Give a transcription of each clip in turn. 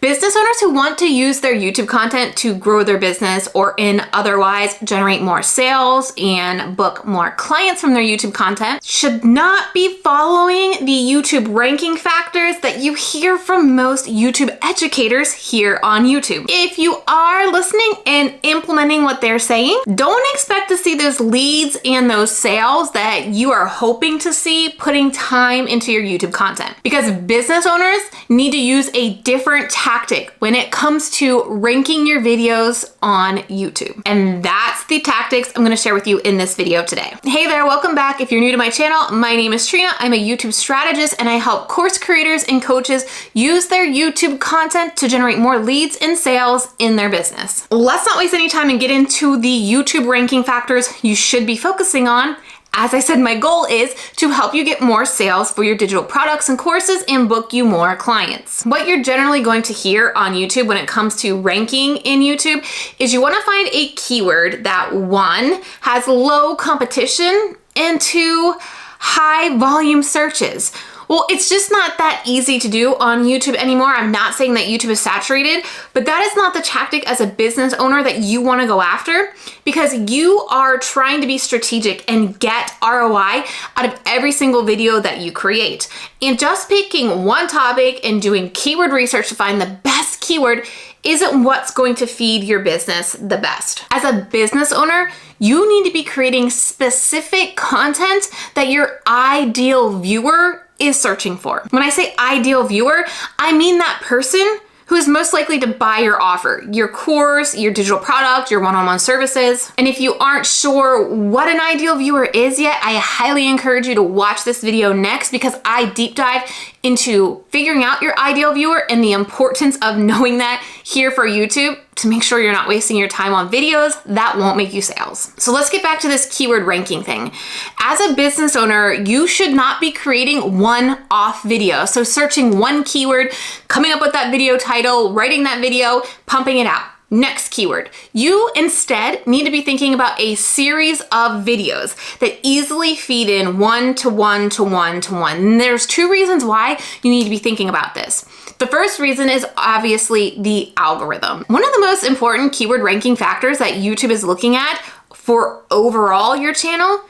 Business owners who want to use their YouTube content to grow their business or otherwise generate more sales and book more clients from their YouTube content should not be following the YouTube ranking factors that you hear from most YouTube educators here on YouTube. If you are listening and implementing what they're saying, don't expect to see those leads and those sales that you are hoping to see putting time into your YouTube content, because business owners need to use a different tactic when it comes to ranking your videos on YouTube. And that's the tactics I'm gonna share with you in this video today. Hey there, welcome back. If you're new to my channel, my name is Trena. I'm a YouTube strategist and I help course creators and coaches use their YouTube content to generate more leads and sales in their business. Let's not waste any time and get into the YouTube ranking factors you should be focusing on. As I said, my goal is to help you get more sales for your digital products and courses and book you more clients. What you're generally going to hear on YouTube when it comes to ranking in YouTube is you want to find a keyword that, one, has low competition, and two, high volume searches. Well, it's just not that easy to do on YouTube anymore. I'm not saying that YouTube is saturated, but that is not the tactic as a business owner that you want to go after, because you are trying to be strategic and get ROI out of every single video that you create. And just picking one topic and doing keyword research to find the best keyword isn't what's going to feed your business the best. As a business owner, you need to be creating specific content that your ideal viewer is searching for. When I say ideal viewer, I mean that person who is most likely to buy your offer, your course, your digital product, your one-on-one services. And if you aren't sure what an ideal viewer is yet, I highly encourage you to watch this video next, because I deep dive into figuring out your ideal viewer and the importance of knowing that here for YouTube to make sure you're not wasting your time on videos that won't make you sales. So let's get back to this keyword ranking thing. As a business owner, you should not be creating one-off video. So searching one keyword, coming up with that video title, writing that video, pumping it out. Next keyword. You instead need to be thinking about a series of videos that easily feed in one to one to one to one. And there's two reasons why you need to be thinking about this. The first reason is obviously the algorithm. One of the most important keyword ranking factors that YouTube is looking at for overall your channel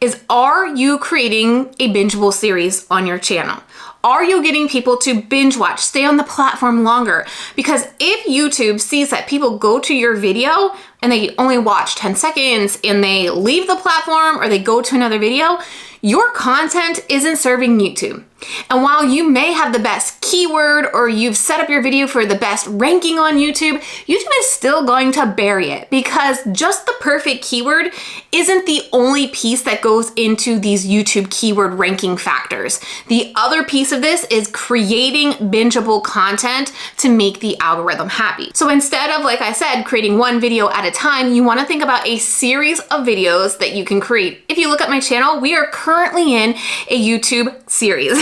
is, are you creating a bingeable series on your channel? Are you getting people to binge watch, stay on the platform longer? Because if YouTube sees that people go to your video and they only watch 10 seconds and they leave the platform or they go to another video, your content isn't serving YouTube. And while you may have the best keyword or you've set up your video for the best ranking on YouTube, YouTube is still going to bury it, because just the perfect keyword isn't the only piece that goes into these YouTube keyword ranking factors. The other piece of this is creating bingeable content to make the algorithm happy. So instead of, like I said, creating one video at a time, you want to think about a series of videos that you can create. If you look at my channel, we are currently in a YouTube series.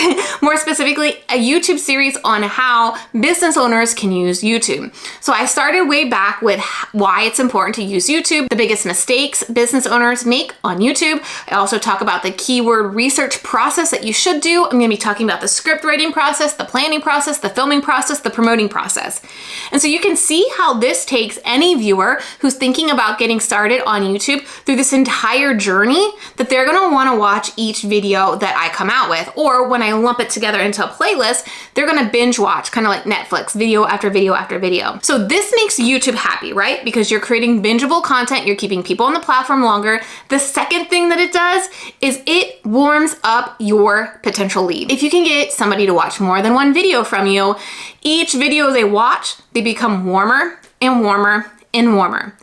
More specifically, a YouTube series on how business owners can use YouTube. So I started way back with why it's important to use YouTube, the biggest mistakes business owners make on YouTube. I also talk about the keyword research process that you should do. I'm going to be talking about the script writing process, the planning process, the filming process, the promoting process. And so you can see how this takes any viewer who's thinking about getting started on YouTube through this entire journey, that they're going to want to watch each video that I come out with, or when I lump it together into a playlist, they're gonna binge watch, kind of like Netflix, video after video after video. So this makes YouTube happy, right? Because you're creating bingeable content, you're keeping people on the platform longer. The second thing that it does is it warms up your potential lead. If you can get somebody to watch more than one video from you, each video they watch, they become warmer and warmer and warmer.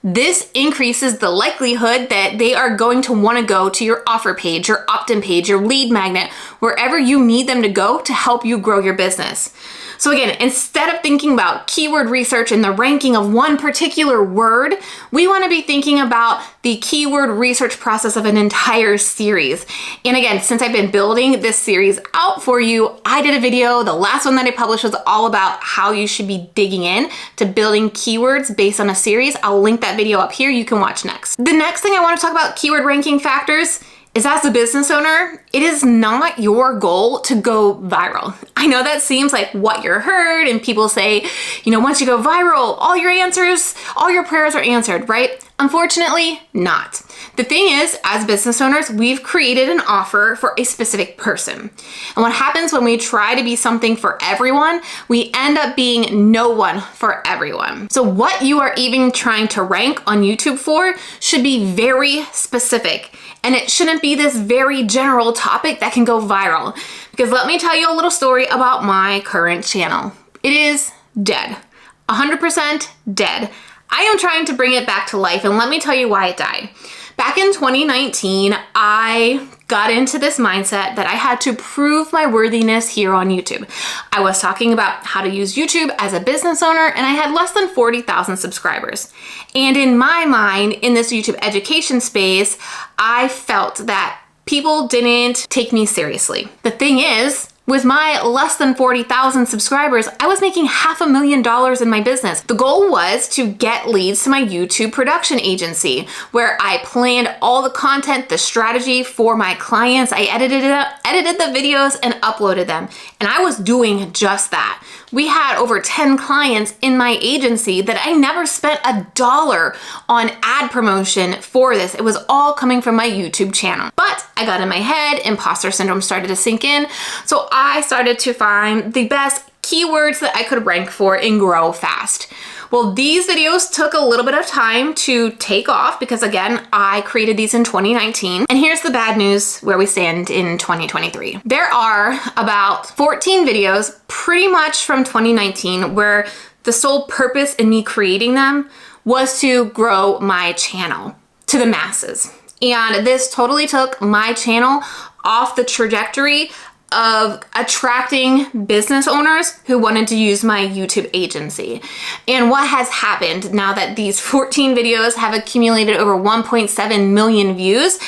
This increases the likelihood that they are going to want to go to your offer page, your opt-in page, your lead magnet, wherever you need them to go to help you grow your business. So again, instead of thinking about keyword research and the ranking of one particular word, we want to be thinking about the keyword research process of an entire series. And again, since I've been building this series out for you, I did a video, the last one that I published was all about how you should be digging in to building keywords based on a series. I'll link that video up here, you can watch next. The next thing I want to talk about keyword ranking factors is as a business owner, it is not your goal to go viral. I know that seems like what you're heard, and people say, once you go viral, all your prayers are answered, right? Unfortunately, not. The thing is, as business owners, we've created an offer for a specific person. And what happens when we try to be something for everyone, we end up being no one for everyone. So what you are even trying to rank on YouTube for should be very specific. And it shouldn't be this very general topic that can go viral. Because let me tell you a little story about my current channel. It is dead. 100% dead. I am trying to bring it back to life, and let me tell you why it died. Back in 2019, I got into this mindset that I had to prove my worthiness here on YouTube. I was talking about how to use YouTube as a business owner, and I had less than 40,000 subscribers. And in my mind, in this YouTube education space, I felt that people didn't take me seriously. The thing is, with my less than 40,000 subscribers, I was making $500,000 in my business. The goal was to get leads to my YouTube production agency, where I planned all the content, the strategy for my clients. I edited the videos and uploaded them. And I was doing just that. We had over 10 clients in my agency that I never spent $1 on ad promotion for this. It was all coming from my YouTube channel. But I got in my head, imposter syndrome started to sink in. So I started to find the best keywords that I could rank for and grow fast. Well, these videos took a little bit of time to take off because, again, I created these in 2019. And here's the bad news where we stand in 2023. There are about 14 videos pretty much from 2019 where the sole purpose in me creating them was to grow my channel to the masses. And this totally took my channel off the trajectory of attracting business owners who wanted to use my YouTube agency. And what has happened now that these 14 videos have accumulated over 1.7 million views,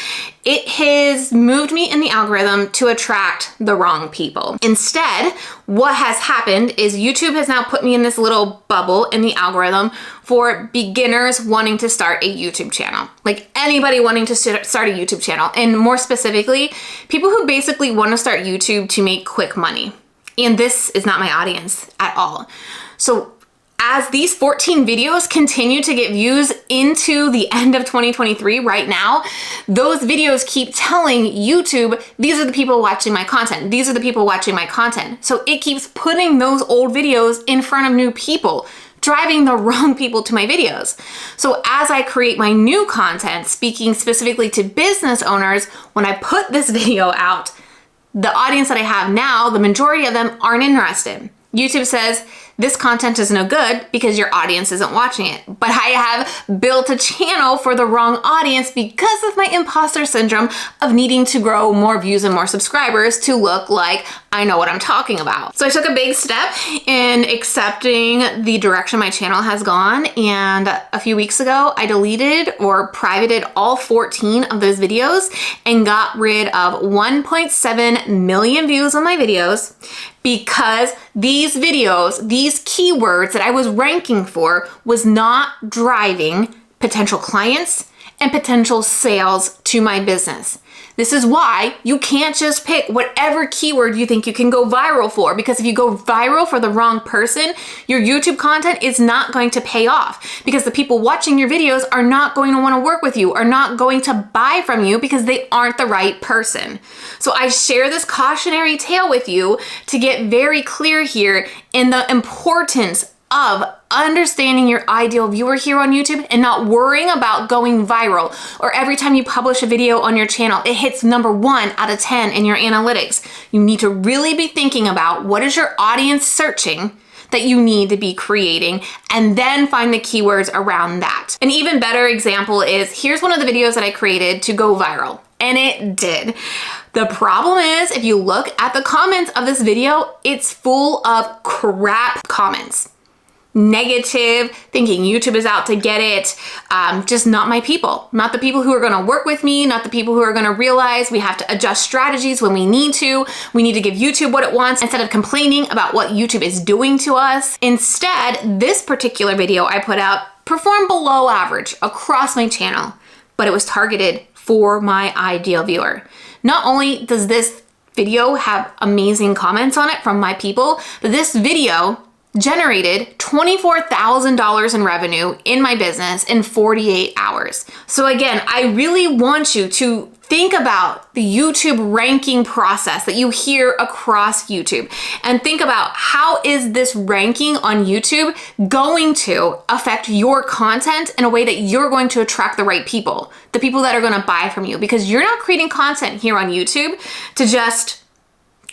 it has moved me in the algorithm to attract the wrong people. Instead, what has happened is YouTube has now put me in this little bubble in the algorithm for beginners wanting to start a YouTube channel. Like anybody wanting to start a YouTube channel. And more specifically, people who basically want to start YouTube to make quick money. And this is not my audience at all. So as these 14 videos continue to get views into the end of 2023 right now, those videos keep telling YouTube, these are the people watching my content. These are the people watching my content. So it keeps putting those old videos in front of new people, driving the wrong people to my videos. So as I create my new content, speaking specifically to business owners, when I put this video out, the audience that I have now, the majority of them aren't interested. YouTube says, this content is no good because your audience isn't watching it. But I have built a channel for the wrong audience because of my imposter syndrome of needing to grow more views and more subscribers to look like I know what I'm talking about. So I took a big step in accepting the direction my channel has gone. And a few weeks ago, I deleted or privated all 14 of those videos and got rid of 1.7 million views on my videos, because these videos, these keywords that I was ranking for was not driving potential clients and potential sales to my business. This is why you can't just pick whatever keyword you think you can go viral for, because if you go viral for the wrong person, your YouTube content is not going to pay off, because the people watching your videos are not going to want to work with you, are not going to buy from you because they aren't the right person. So I share this cautionary tale with you to get very clear here in the importance of understanding your ideal viewer here on YouTube and not worrying about going viral, or every time you publish a video on your channel, it hits number 1 out of 10 in your analytics. You need to really be thinking about what is your audience searching that you need to be creating, and then find the keywords around that. An even better example is, here's one of the videos that I created to go viral, and it did. The problem is, if you look at the comments of this video, it's full of crap comments. Negative, thinking YouTube is out to get it, just not my people. Not the people who are gonna work with me, not the people who are gonna realize we have to adjust strategies when we need to. We need to give YouTube what it wants instead of complaining about what YouTube is doing to us. Instead, this particular video I put out performed below average across my channel, but it was targeted for my ideal viewer. Not only does this video have amazing comments on it from my people, but this video generated $24,000 in revenue in my business in 48 hours. So again, I really want you to think about the YouTube ranking process that you hear across YouTube, and think about how is this ranking on YouTube going to affect your content in a way that you're going to attract the right people, the people that are going to buy from you, because you're not creating content here on YouTube to just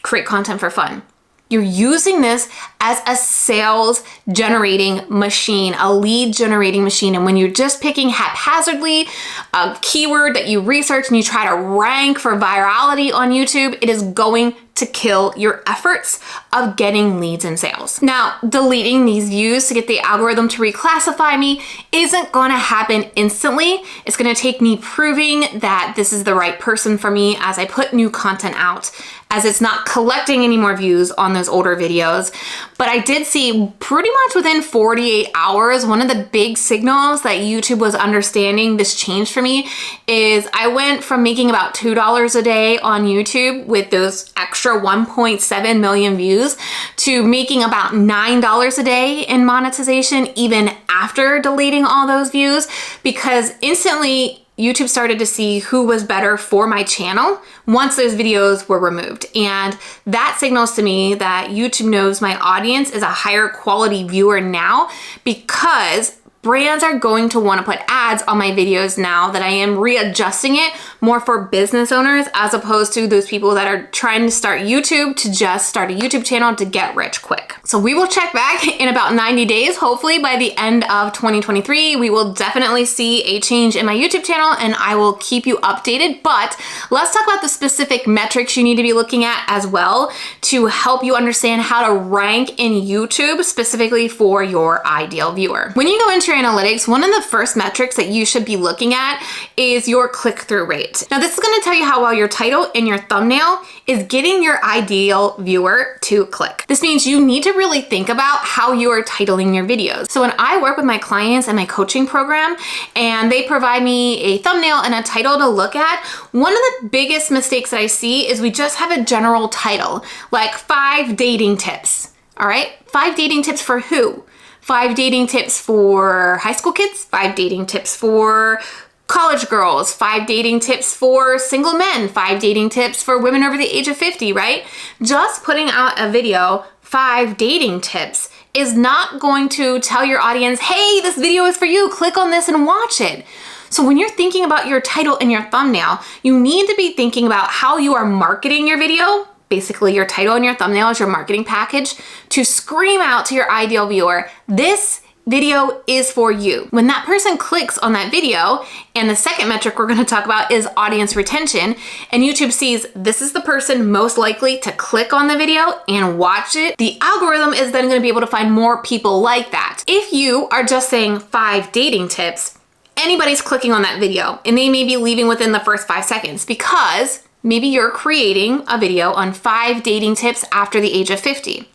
create content for fun. You're using this as a sales generating machine, a lead generating machine. And when you're just picking haphazardly a keyword that you research and you try to rank for virality on YouTube, it is going to kill your efforts of getting leads and sales. Now, deleting these views to get the algorithm to reclassify me isn't gonna happen instantly. It's gonna take me proving that this is the right person for me as I put new content out, as it's not collecting any more views on those older videos. But I did see pretty much within 48 hours, one of the big signals that YouTube was understanding this change for me is I went from making about $2 a day on YouTube with those extra 1.7 million views to making about $9 a day in monetization even after deleting all those views, because instantly YouTube started to see who was better for my channel once those videos were removed. And that signals to me that YouTube knows my audience is a higher quality viewer now, because brands are going to want to put ads on my videos now that I am readjusting it more for business owners, as opposed to those people that are trying to start YouTube to just start a YouTube channel to get rich quick. So we will check back in about 90 days. Hopefully by the end of 2023, we will definitely see a change in my YouTube channel, and I will keep you updated. But let's talk about the specific metrics you need to be looking at as well to help you understand how to rank in YouTube specifically for your ideal viewer. When you go into your analytics, one of the first metrics that you should be looking at is your click-through rate. Now, this is going to tell you how well your title and your thumbnail is getting your ideal viewer to click. This means you need to really think about how you are titling your videos. So when I work with my clients in my coaching program and they provide me a thumbnail and a title to look at, one of the biggest mistakes that I see is we just have a general title, like 5 dating tips. All right, 5 dating tips for who? 5 dating tips for high school kids, 5 dating tips for college girls, 5 dating tips for single men, 5 dating tips for women over the age of 50, right? Just putting out a video, 5 dating tips, is not going to tell your audience, hey, this video is for you, click on this and watch it. So when you're thinking about your title and your thumbnail, you need to be thinking about how you are marketing your video. Basically, your title and your thumbnail is your marketing package to scream out to your ideal viewer, this video is for you. When that person clicks on that video, and the second metric we're going to talk about is audience retention, and YouTube sees this is the person most likely to click on the video and watch it, the algorithm is then going to be able to find more people like that. If you are just saying 5 dating tips, anybody's clicking on that video and they may be leaving within the first 5 seconds, because maybe you're creating a video on 5 dating tips after the age of 50.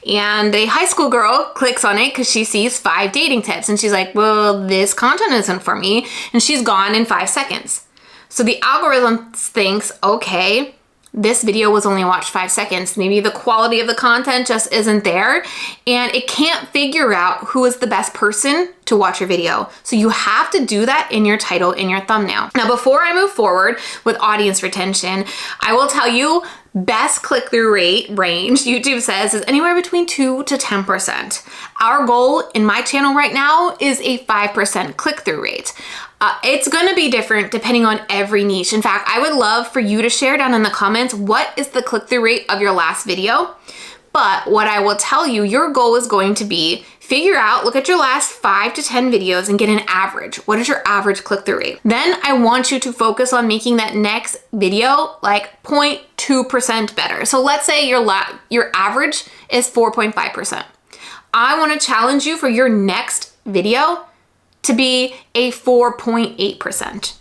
And a high school girl clicks on it because she sees 5 dating tips and she's like, well, this content isn't for me. And she's gone in 5 seconds. So the algorithm thinks, okay, this video was only watched 5 seconds. Maybe the quality of the content just isn't there, and it can't figure out who is the best person to watch your video. So you have to do that in your title, in your thumbnail. Now, before I move forward with audience retention, I will tell you best click-through rate range, YouTube says, is anywhere between 2 to 10%. Our goal in my channel right now is a 5% click-through rate. It's gonna be different depending on every niche. In fact, I would love for you to share down in the comments what is the click-through rate of your last video. But what I will tell you, your goal is going to be figure out, look at your last 5 to 10 videos and get an average. What is your average click-through rate? Then I want you to focus on making that next video like 0.2% better. So let's say your average is 4.5%. I want to challenge you for your next video to be a 4.8%.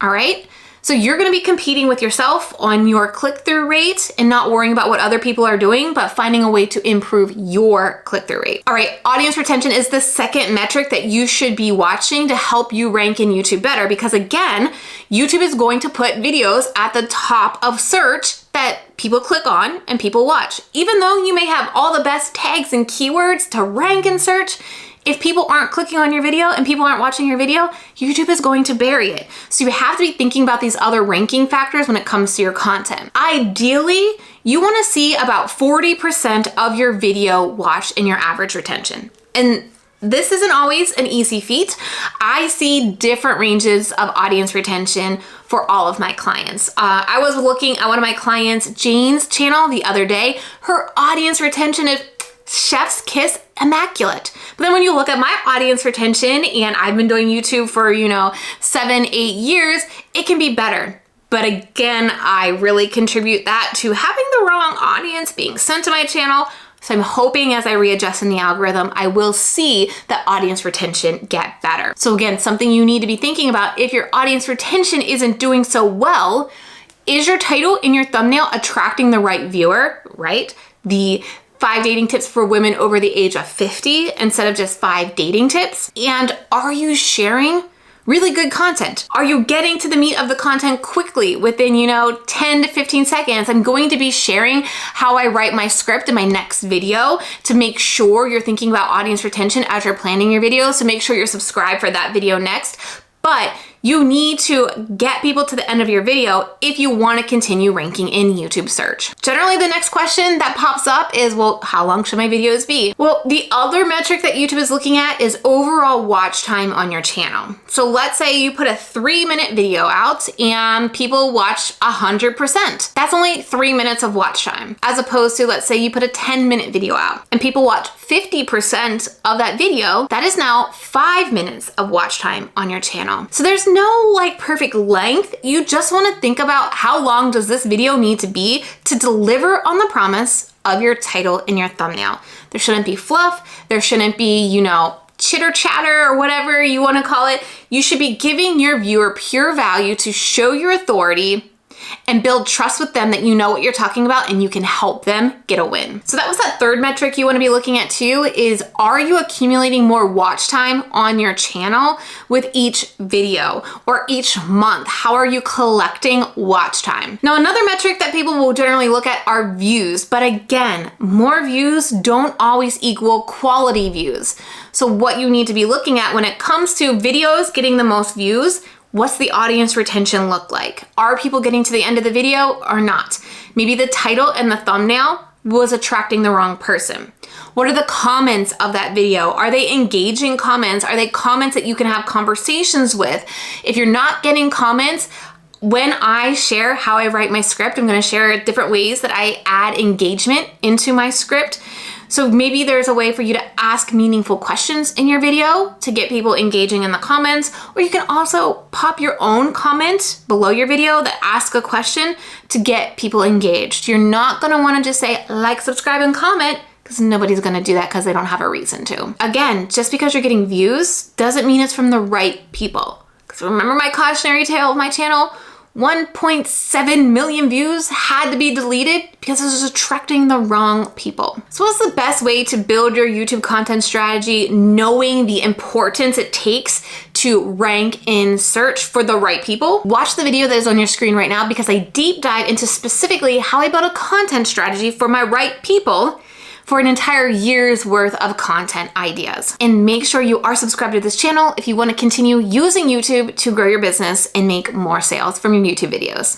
All right? So you're gonna be competing with yourself on your click-through rate and not worrying about what other people are doing, but finding a way to improve your click-through rate. All right, audience retention is the second metric that you should be watching to help you rank in YouTube better, because again, YouTube is going to put videos at the top of search that people click on and people watch. Even though you may have all the best tags and keywords to rank in search, if people aren't clicking on your video and people aren't watching your video, YouTube is going to bury it. So you have to be thinking about these other ranking factors when it comes to your content. Ideally, you wanna see about 40% of your video watched in your average retention. And this isn't always an easy feat. I see different ranges of audience retention for all of my clients. I was looking at one of my clients, Jane's channel, the other day. Her audience retention is chef's kiss immaculate. But then when you look at my audience retention, and I've been doing YouTube for, 7-8 years, it can be better. But again, I really contribute that to having the wrong audience being sent to my channel. So I'm hoping as I readjust in the algorithm, I will see that audience retention get better. So again, something you need to be thinking about if your audience retention isn't doing so well, is your title in your thumbnail attracting the right viewer, right? The 5 dating tips for women over the age of 50 instead of just 5 dating tips? And are you sharing really good content? Are you getting to the meat of the content quickly within, 10 to 15 seconds? I'm going to be sharing how I write my script in my next video to make sure you're thinking about audience retention as you're planning your videos. So make sure you're subscribed for that video next. But you need to get people to the end of your video if you want to continue ranking in YouTube search. Generally, the next question that pops up is, well, how long should my videos be? Well, the other metric that YouTube is looking at is overall watch time on your channel. So let's say you put a 3-minute video out and people watch 100%. That's only 3 minutes of watch time, as opposed to, let's say you put a 10-minute video out and people watch 50% of that video. That is now 5 minutes of watch time on your channel. So there's no perfect length. You just want to think about how long does this video need to be to deliver on the promise of your title and your thumbnail. There shouldn't be fluff. There shouldn't be, chitter chatter or whatever you want to call it. You should be giving your viewer pure value to show your authority and build trust with them that you know what you're talking about and you can help them get a win. So that was that third metric you want to be looking at too, is are you accumulating more watch time on your channel with each video or each month? How are you collecting watch time? Now, another metric that people will generally look at are views, but again, more views don't always equal quality views. So what you need to be looking at when it comes to videos getting the most views, what's the audience retention look like? Are people getting to the end of the video or not? Maybe the title and the thumbnail was attracting the wrong person. What are the comments of that video? Are they engaging comments? Are they comments that you can have conversations with? If you're not getting comments, when I share how I write my script, I'm gonna share different ways that I add engagement into my script. So maybe there's a way for you to ask meaningful questions in your video to get people engaging in the comments, or you can also pop your own comment below your video that asks a question to get people engaged. You're not gonna wanna just say like, subscribe, and comment, because nobody's gonna do that because they don't have a reason to. Again, just because you're getting views doesn't mean it's from the right people. Because remember my cautionary tale of my channel? 1.7 million views had to be deleted because it was attracting the wrong people. So what's the best way to build your YouTube content strategy, knowing the importance it takes to rank in search for the right people? Watch the video that is on your screen right now, because I deep dive into specifically how I build a content strategy for my right people for an entire year's worth of content ideas. And make sure you are subscribed to this channel if you want to continue using YouTube to grow your business and make more sales from your YouTube videos.